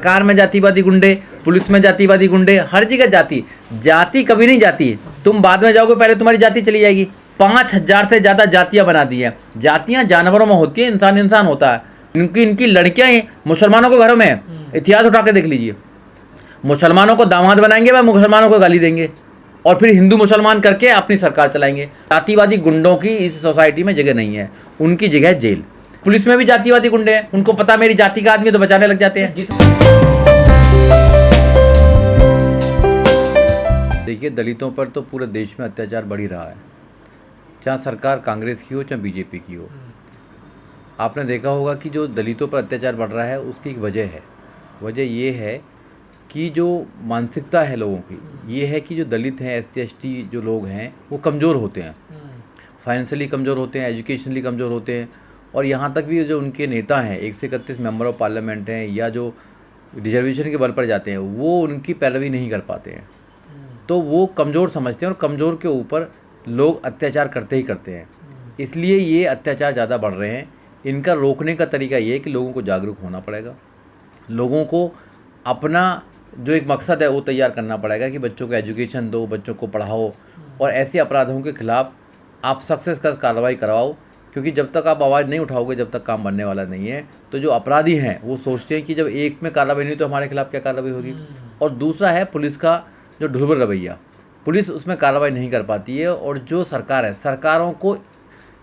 सरकार में जातिवादी गुंडे, पुलिस में जातिवादी गुंडे, हर जगह जाति कभी नहीं जाती। तुम बाद में जाओगे, पहले तुम्हारी जाति चली जाएगी। 5000 से ज़्यादा जातियाँ बना दी हैं। जातियाँ जानवरों में होती हैं, इंसान होता है। इनकी लड़कियाँ ही मुसलमानों के घरों में है। इतिहास उठा के देख लीजिए, मुसलमानों को दामाद बनाएंगे, वह मुसलमानों को गाली देंगे और फिर हिंदू मुसलमान करके अपनी सरकार चलाएंगे। जातिवादी गुंडों की इस सोसाइटी में जगह नहीं है, उनकी जगह है जेल। पुलिस में भी जातिवादी गुंडे हैं, उनको पता मेरी जाति का आदमी है तो बचाने लग जाते हैं। देखिए, दलितों पर तो पूरे देश में अत्याचार बढ़ ही रहा है, चाहे सरकार कांग्रेस की हो चाहे बीजेपी की हो। आपने देखा होगा कि जो दलितों पर अत्याचार बढ़ रहा है उसकी एक वजह है। वजह ये है कि जो मानसिकता है लोगों की, ये है कि जो दलित हैं, SC ST जो लोग हैं वो कमज़ोर होते हैं, फाइनेंशियली कमज़ोर होते हैं, एजुकेशनली कमज़ोर होते हैं। और यहाँ तक भी जो उनके नेता हैं, 131 मेंबर ऑफ पार्लियामेंट हैं या जो रिजर्वेशन के बल पर जाते हैं, वो उनकी पैरवी नहीं कर पाते हैं, तो वो कमज़ोर समझते हैं और कमज़ोर के ऊपर लोग अत्याचार करते ही करते हैं। इसलिए ये अत्याचार ज़्यादा बढ़ रहे हैं। इनका रोकने का तरीका ये है कि लोगों को जागरूक होना पड़ेगा, लोगों को अपना जो एक मकसद है वो तैयार करना पड़ेगा कि बच्चों को एजुकेशन दो, बच्चों को पढ़ाओ और ऐसे अपराधों के खिलाफ आप सक्सेस का कार्रवाई करवाओ। क्योंकि जब तक आप आवाज़ नहीं उठाओगे, जब तक काम बनने वाला नहीं है। तो जो अपराधी हैं वो सोचते हैं कि जब एक में कार्रवाई नहीं तो हमारे खिलाफ क्या कार्रवाई होगी। और दूसरा है पुलिस का जो ढुलबुल रवैया, पुलिस उसमें कार्रवाई नहीं कर पाती है। और जो सरकार है, सरकारों को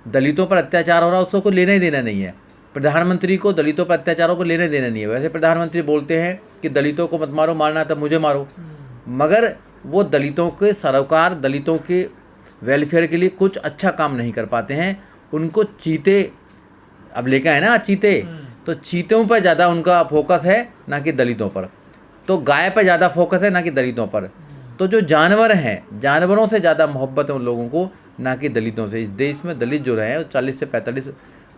दलितों पर अत्याचार हो रहा है उसको कोई लेना ही देना नहीं है। प्रधानमंत्री को दलितों पर अत्याचारों को लेने देना नहीं है। वैसे प्रधानमंत्री बोलते हैं कि दलितों को मत मारो, मारना तब मुझे मारो, मगर वो दलितों के सरकार, दलितों के वेलफेयर के लिए कुछ अच्छा काम नहीं कर पाते हैं। उनको चीते अब लेकर आए ना, चीते, तो चीतों पर ज़्यादा उनका फोकस है ना कि दलितों पर। तो गाय पर ज़्यादा फोकस है ना कि दलितों पर। तो जो जानवर हैं, जानवरों से ज़्यादा मोहब्बत है उन लोगों को, ना कि दलितों से। इस देश में दलित जो रहे हैं 40 से 45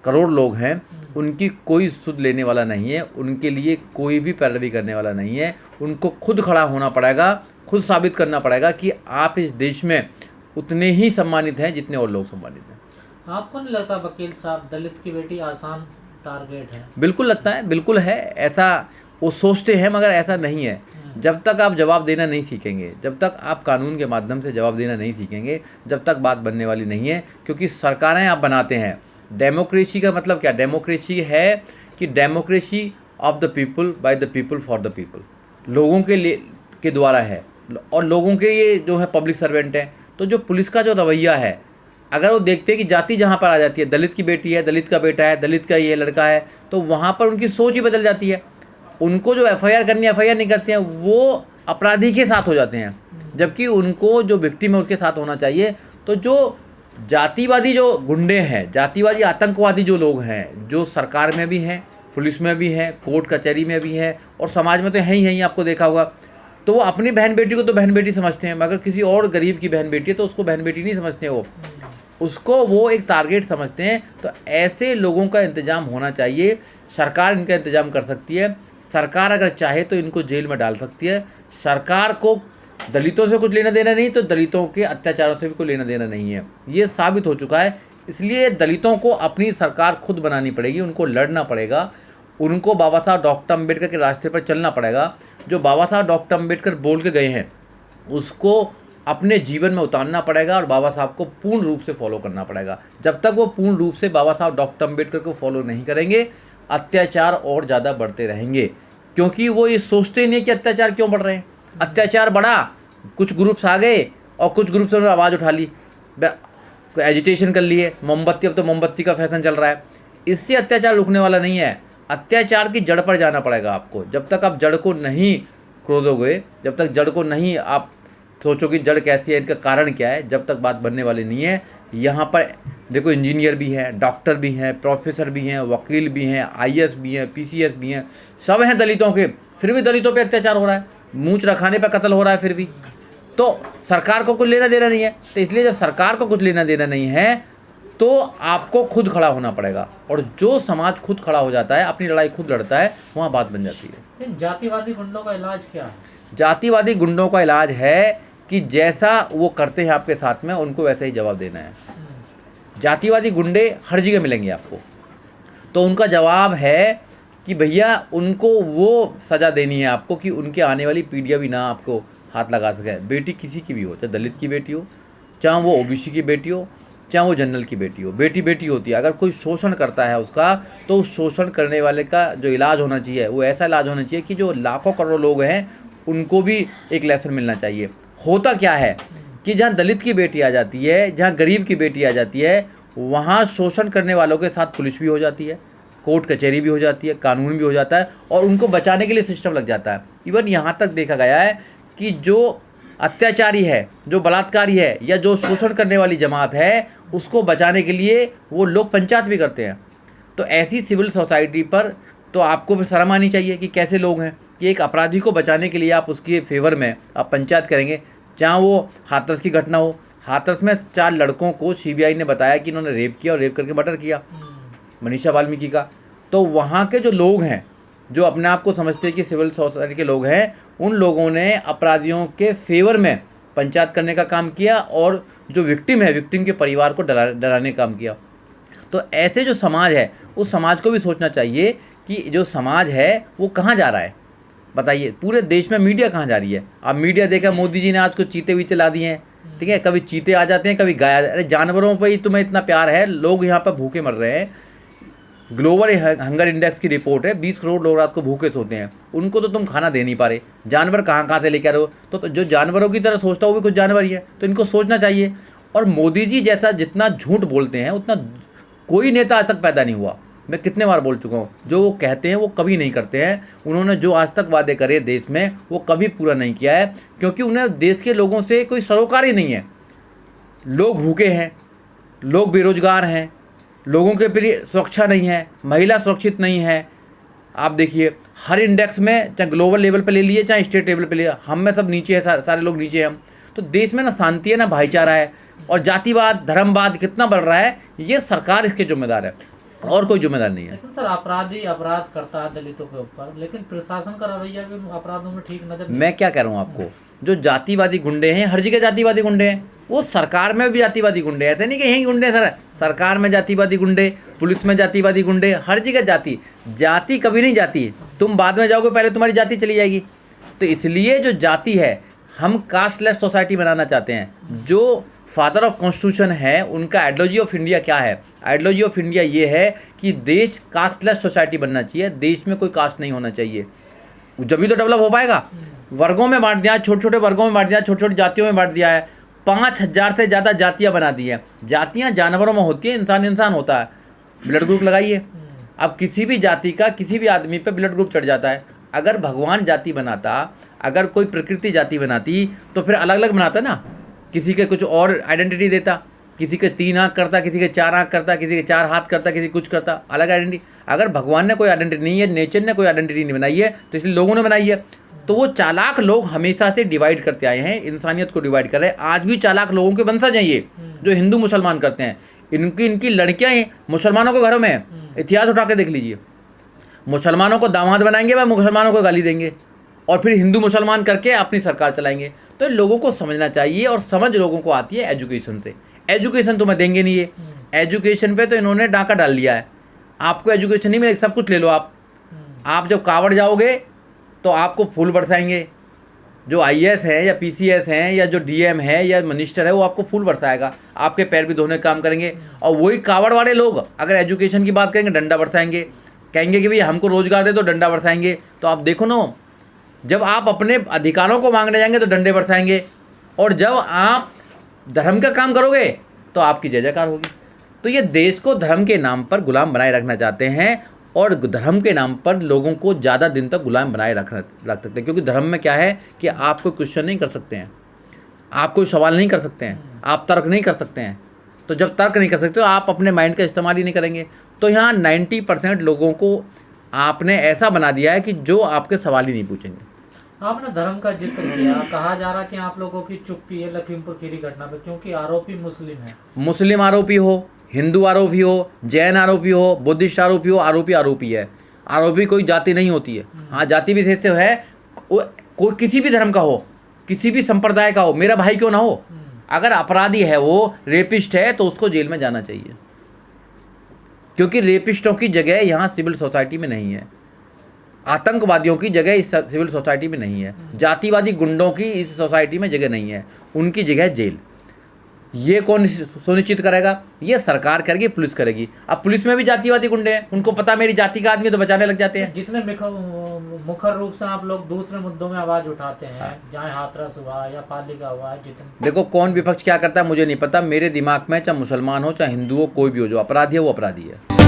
करोड़ लोग हैं, उनकी कोई सुध लेने वाला नहीं है, उनके लिए कोई भी पैरवी करने वाला नहीं है। उनको खुद खड़ा होना पड़ेगा, खुद साबित करना पड़ेगा कि आप इस देश में उतने ही सम्मानित हैं जितने और लोग सम्मानित हैं। आपको नहीं लगता वकील साहब दलित की बेटी आसान टारगेट है? बिल्कुल लगता है, बिल्कुल है। ऐसा वो सोचते हैं मगर ऐसा नहीं है। जब तक आप जवाब देना नहीं सीखेंगे, जब तक आप कानून के माध्यम से जवाब देना नहीं सीखेंगे, जब तक बात बनने वाली नहीं है। क्योंकि सरकारें आप बनाते हैं। डेमोक्रेसी का मतलब क्या? डेमोक्रेसी है कि democracy of the people, by the people, for the people. लोगों के लिए के द्वारा है और लोगों के ये जो है पब्लिक सर्वेंट हैं। तो जो पुलिस का जो रवैया है, अगर वो देखते हैं कि जाति जहाँ पर आ जाती है, दलित की बेटी है, दलित का बेटा है, दलित का ये लड़का है, तो वहाँ पर उनकी सोच ही बदल जाती है। उनको जो FIR करनी है FIR नहीं करते हैं, वो अपराधी के साथ हो जाते हैं, जबकि उनको जो विक्टिम है उसके साथ होना चाहिए। तो जो जातिवादी जो गुंडे हैं, जातिवादी आतंकवादी जो लोग हैं, जो सरकार में भी हैं, पुलिस में भी हैं, कोर्ट कचहरी में भी हैं और समाज में तो है ही, आपको देखा होगा। तो वो अपनी बहन बेटी को तो बहन बेटी समझते हैं, मगर किसी और गरीब की बहन बेटी है तो उसको बहन बेटी नहीं समझते, उसको वो एक टारगेट समझते हैं। तो ऐसे लोगों का इंतजाम होना चाहिए। सरकार इनका इंतजाम कर सकती है। सरकार अगर चाहे तो इनको जेल में डाल सकती है। सरकार को दलितों से कुछ लेना देना नहीं, तो दलितों के अत्याचारों से भी कोई लेना देना नहीं है, ये साबित हो चुका है। इसलिए दलितों को अपनी सरकार खुद बनानी पड़ेगी, उनको लड़ना पड़ेगा, उनको बाबा साहब डॉक्टर अम्बेडकर के रास्ते पर चलना पड़ेगा। जो बाबा साहब डॉक्टर अम्बेडकर बोल के गए हैं उसको अपने जीवन में उतारना पड़ेगा और बाबा साहब को पूर्ण रूप से फॉलो करना पड़ेगा। जब तक वो पूर्ण रूप से बाबा साहब डॉक्टर अम्बेडकर को फॉलो नहीं करेंगे, अत्याचार और ज़्यादा बढ़ते रहेंगे। क्योंकि वो ये सोचते नहीं कि अत्याचार क्यों बढ़ रहे हैं। अत्याचार बढ़ा, कुछ ग्रुप्स आ गए और कुछ ग्रुप्स ने आवाज़ उठा ली, एजिटेशन कर लिए, मोमबत्ती, अब तो मोमबत्ती का फैशन चल रहा है। इससे अत्याचार रुकने वाला नहीं है। अत्याचार की जड़ पर जाना पड़ेगा आपको। जब तक आप जड़ को नहीं खोदोगे, जब तक जड़ को नहीं आप सोचो कि जड़ कैसी है, इनका कारण क्या है, जब तक बात बनने वाली नहीं है। यहाँ पर देखो, इंजीनियर भी हैं, डॉक्टर भी हैं, प्रोफेसर भी हैं, वकील भी हैं, IAS भी हैं, PCS भी हैं, सब हैं दलितों के, फिर भी दलितों पे अत्याचार हो रहा है, मूंछ रखाने पर कत्ल हो रहा है फिर भी। तो सरकार को कुछ लेना देना नहीं है। तो इसलिए जब सरकार को कुछ लेना देना नहीं है तो आपको खुद खड़ा होना पड़ेगा। और जो समाज खुद खड़ा हो जाता है, अपनी लड़ाई खुद लड़ता है, वहाँ बात बन जाती है। जातिवादी गुंडों का इलाज क्या है? जातिवादी गुंडों का इलाज है कि जैसा वो करते हैं आपके साथ में, उनको वैसा ही जवाब देना है। जातिवादी गुंडे हर जगह मिलेंगे आपको, तो उनका जवाब है कि भैया उनको वो सज़ा देनी है आपको कि उनके आने वाली पीढ़ियाँ भी ना आपको हाथ लगा सके। बेटी किसी की भी हो, चाहे दलित की बेटी हो, चाहे वो ओबीसी की बेटी हो, चाहे वो जनरल की बेटी हो, बेटी बेटी होती है। अगर कोई शोषण करता है उसका, तो उस शोषण करने वाले का जो इलाज होना चाहिए वो ऐसा इलाज होना चाहिए कि जो लाखों करोड़ों लोग हैं उनको भी एक लेसन मिलना चाहिए। होता क्या है कि जहाँ दलित की बेटी आ जाती है, जहाँ गरीब की बेटी आ जाती है, वहाँ शोषण करने वालों के साथ पुलिस भी हो जाती है, कोर्ट कचहरी भी हो जाती है, कानून भी हो जाता है, और उनको बचाने के लिए सिस्टम लग जाता है। इवन यहाँ तक देखा गया है कि जो अत्याचारी है, जो बलात्कारी है, या जो शोषण करने वाली जमात है, उसको बचाने के लिए वो लोग पंचायत भी करते हैं। तो ऐसी सिविल सोसाइटी पर तो आपको भी शर्म आनी चाहिए कि कैसे लोग हैं कि एक अपराधी को बचाने के लिए आप उसके फेवर में आप पंचायत करेंगे। जहाँ वो हाथरस की घटना हो, हाथरस में 4 लड़कों को सीबीआई ने बताया कि इन्होंने रेप किया और रेप करके मर्डर किया, मनीषा वाल्मीकि का। तो वहाँ के जो लोग हैं, जो अपने आप को समझते हैं कि सिविल सोसाइटी के लोग हैं, उन लोगों ने अपराधियों के फेवर में पंचायत करने का काम किया, और जो विक्टिम है, विक्टिम के परिवार को डराने का काम किया। तो ऐसे जो समाज है, उस समाज को भी सोचना चाहिए कि जो समाज है वो कहाँ जा रहा है। बताइए, पूरे देश में मीडिया कहाँ जा रही है। अब मीडिया देखा, मोदी जी ने आज को चीते वीते ला दिए हैं, ठीक है, कभी चीते आ जाते हैं, कभी गाय। अरे जानवरों पर ही तुम्हें इतना प्यार है, लोग यहाँ पर भूखे मर रहे हैं। ग्लोबल हंगर इंडेक्स की रिपोर्ट है, 20 करोड़ लोग रात को भूखे सोते हैं, उनको तो तुम खाना दे नहीं पा रहे। जानवर कहाँ से लेकर आ रहे हो। तो जो जानवरों की तरह सोचता हो वो भी कुछ जानवर ही है, तो इनको सोचना चाहिए। और मोदी जी जैसा जितना झूठ बोलते हैं उतना कोई नेता आज तक पैदा नहीं हुआ। मैं कितने बार बोल चुका हूँ, जो वो कहते हैं वो कभी नहीं करते हैं। उन्होंने जो आज तक वादे करे देश में, वो कभी पूरा नहीं किया है, क्योंकि उन्हें देश के लोगों से कोई सरोकार ही नहीं है। लोग भूखे हैं, लोग बेरोजगार हैं, लोगों के प्रति सुरक्षा नहीं है, महिला सुरक्षित नहीं है। आप देखिए, हर इंडेक्स में, चाहे ग्लोबल लेवल पे ले लिए चाहे स्टेट लेवल पे लिए, हम में सब नीचे है, सारे लोग नीचे हैं हम। तो देश में ना शांति है, ना भाईचारा है, और जातिवाद धर्मवाद कितना बढ़ रहा है, ये सरकार इसके जिम्मेदार है, और कोई जिम्मेदार नहीं है। लेकिन सर, अपराधी अपराध करता है दलितों के ऊपर, लेकिन प्रशासन का रवैया भी अपराधों में ठीक नजर नहीं। मैं क्या कह रहा हूँ आपको, जो जातिवादी गुंडे हैं, हर जगह जातिवादी गुंडे हैं, वो सरकार में भी जातिवादी गुंडे, ऐसे नहीं कि यही गुंडे हैं सर, सरकार में जातिवादी गुंडे, पुलिस में जातिवादी गुंडे, हर जगह जाति कभी नहीं जाती है। तुम बाद में जाओगे, पहले तुम्हारी जाति चली जाएगी। तो इसलिए जो जाति है, हम कास्टलेस सोसाइटी बनाना चाहते हैं। जो फादर ऑफ कॉन्स्टिट्यूशन है, उनका आइडियोलॉजी ऑफ इंडिया क्या है? आइडियोलॉजी ऑफ इंडिया ये है कि देश कास्टलेस सोसाइटी बनना चाहिए, देश में कोई कास्ट नहीं होना चाहिए, जब भी तो डेवलप हो पाएगा। वर्गों में बांट दिया, छोटे छोटे वर्गों में बांट दिया, छोटी छोटी जातियों में बांट दिया है, 5000 से ज़्यादा जातियाँ बना दी हैं। जातियाँ जानवरों में होती है, इंसान होता है। ब्लड ग्रुप लगाइए, अब किसी भी जाति का किसी भी आदमी पे ब्लड ग्रुप चढ़ जाता है। अगर भगवान जाति बनाता, अगर कोई प्रकृति जाति बनाती, तो फिर अलग अलग बनाता ना, किसी के कुछ और आइडेंटिटी देता, किसी के 3 आँख करता, किसी के 4 आँख करता, किसी के 4 हाथ करता, किसी कुछ करता, अलग आइडेंटिटी। अगर भगवान ने कोई आइडेंटिटी नहीं है, नेचर ने कोई आइडेंटिटी नहीं बनाई है, तो इसलिए लोगों ने बनाई है। तो वो चालाक लोग हमेशा से डिवाइड करते आए हैं, इंसानियत को डिवाइड कर रहे हैं। आज भी चालाक लोगों के वंशज हैं ये, जो हिंदू मुसलमान करते हैं। इनकी लड़कियां ही मुसलमानों के घरों में हैं। इतिहास उठा के देख लीजिए, मुसलमानों को दामाद बनाएंगे, वह मुसलमानों को गाली देंगे, और फिर हिंदू मुसलमान करके अपनी सरकार चलाएंगे। तो लोगों को समझना चाहिए, और समझ लोगों को आती है एजुकेशन से। एजुकेशन तुम्हें देंगे नहीं है, एजुकेशन पे तो इन्होंने डाका डाल लिया है। आपको एजुकेशन नहीं मिलेगी, सब कुछ ले लो आप जब कावड़ जाओगे तो आपको फूल बरसाएंगे। जो IAS है या PCS हैं या जो DM है या मिनिस्टर है, वो आपको फूल बरसाएगा, आपके पैर भी धोने का काम करेंगे। और वही कावड़ वाले लोग अगर एजुकेशन की बात करेंगे, डंडा बरसाएंगे, कहेंगे कि भाई हमको रोजगार दे, तो डंडा बरसाएंगे। तो आप देखो ना, जब आप अपने अधिकारों को मांगने जाएंगे तो डंडे बरसाएंगे, और जब आप धर्म का काम करोगे तो आपकी जय जयकार होगी। तो ये देश को धर्म के नाम पर गुलाम बनाए रखना चाहते हैं, और धर्म के नाम पर लोगों को ज़्यादा दिन तक गुलाम बनाए रख सकते हैं। क्योंकि धर्म में क्या है कि आप कोई क्वेश्चन नहीं कर सकते हैं, आप कोई सवाल नहीं कर सकते हैं, आप तर्क नहीं कर सकते हैं। तो जब तर्क नहीं कर सकते तो आप अपने माइंड का इस्तेमाल ही नहीं करेंगे। तो यहाँ 90% लोगों को आपने ऐसा बना दिया है कि जो आपके सवाल ही नहीं पूछेंगे। आपने धर्म का जिक्र किया, कहा जा रहा कि आप लोगों की चुप्पी है लखीमपुर खीरी घटना पे, क्योंकि आरोपी मुस्लिम है। मुस्लिम आरोपी हो, हिंदू आरोपी हो, जैन आरोपी हो, बुद्धिस्ट आरोपी हो, आरोपी है। आरोपी कोई जाति नहीं होती है। हाँ, जाति विशेष से है, कोई किसी भी धर्म का हो, किसी भी संप्रदाय का हो, मेरा भाई क्यों ना हो। अगर अपराधी है, वो रेपिस्ट है, तो उसको जेल में जाना चाहिए, क्योंकि रेपिस्टों की जगह यहाँ सिविल सोसाइटी में नहीं है। आतंकवादियों की जगह इस सिविल सोसाइटी में नहीं है, जातिवादी गुंडों की इस सोसाइटी में जगह नहीं है, उनकी जगह है जेल। ये कौन सुनिश्चित करेगा? ये सरकार करेगी, पुलिस करेगी। अब पुलिस में भी जातिवादी गुंडे हैं, उनको पता मेरी जाति का आदमी है, तो बचाने लग जाते हैं। जितने मुखर रूप से आप लोग दूसरे मुद्दों में आवाज उठाते हैं, चाहे हाथरस हुआ या पालिका हुआ, जितने देखो कौन विपक्ष क्या करता है मुझे नहीं पता, मेरे दिमाग में चाहे मुसलमान हो चाहे हिंदू हो, कोई भी हो, जो अपराधी है वो अपराधी है।